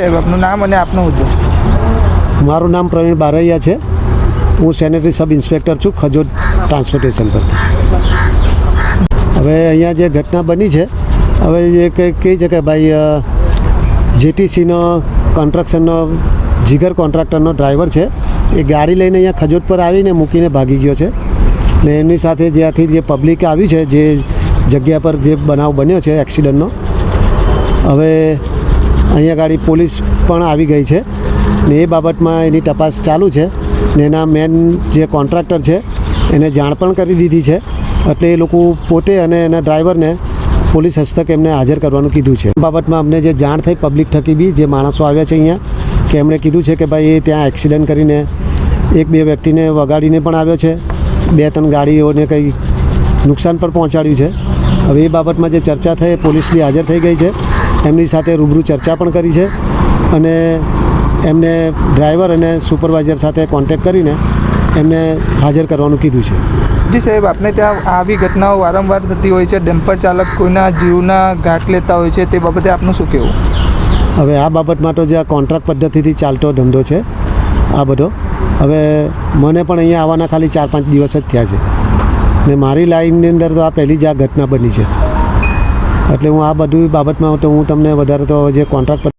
આપનું નામ અને આપનો હોદ્દો? મારું નામ પ્રવીણ બારૈયા છે. હું સેનેટરી સબ ઇન્સ્પેક્ટર છું, ખજોદ ટ્રાન્સપોર્ટેશન પર. હવે અહીંયા જે ઘટના બની છે, હવે એ કહી છે કે ભાઈ જેટીસીનો કન્સ્ટ્રક્શનનો જીગર કોન્ટ્રાક્ટરનો ડ્રાઈવર છે, એ ગાડી લઈને અહીંયા ખજોદ પર આવીને મૂકીને ભાગી ગયો છે. ને એમની સાથે જ્યાંથી જે પબ્લિક આવી છે, જે જગ્યા પર જે બનાવ બન્યો છે એક્સિડન્ટનો, હવે અહીંયા ગાડી પોલીસ પણ આવી ગઈ છે ને એ બાબતમાં એની તપાસ ચાલુ છે. ને એના મેન જે કોન્ટ્રાક્ટર છે એને જાણ પણ કરી દીધી છે. એટલે એ લોકો પોતે અને એના ડ્રાઈવરને પોલીસ હસ્તક એમને હાજર કરવાનું કીધું છે. બાબતમાં અમને જે જાણ થઈ પબ્લિક થકી બી જે માણસો આવ્યા છે અહીંયા, કે એમણે કીધું છે કે ભાઈ એ ત્યાં એક્સિડન્ટ કરીને 1-2 વ્યક્તિને વગાડીને પણ આવ્યો છે, 2-3 ગાડીઓને કંઈ નુકસાન પણ પહોંચાડ્યું છે. હવે એ બાબતમાં જે ચર્ચા થઈ, પોલીસ બી હાજર થઈ ગઈ છે. એમની સાથે રૂબરૂ ચર્ચા પણ કરી છે અને એમને ડ્રાઈવર અને સુપરવાઇઝર સાથે કોન્ટેક્ટ કરીને એમને હાજર કરવાનું કીધું છે. જી સાહેબ, આપણે ત્યાં આવી ઘટનાઓ વારંવાર થતી હોય છે. ડમ્પર ચાલક કોઈના જીવના ઘાટ લેતા હોય છે, તે બાબતે આપનું શું કહેવું? હવે આ બાબતમાં તો જે આ કોન્ટ્રાક્ટ પદ્ધતિથી ચાલતો ધંધો છે આ બધો, હવે મને પણ અહીંયા આવવાના ખાલી 4-5 દિવસ જ થયા છે ને મારી લાઈનની અંદર તો આ પહેલી જ આ ઘટના બની છે. એટલે હું આ બધી બાબતમાં તો હું તમને વધારે તો જે કોન્ટ્રાક્ટ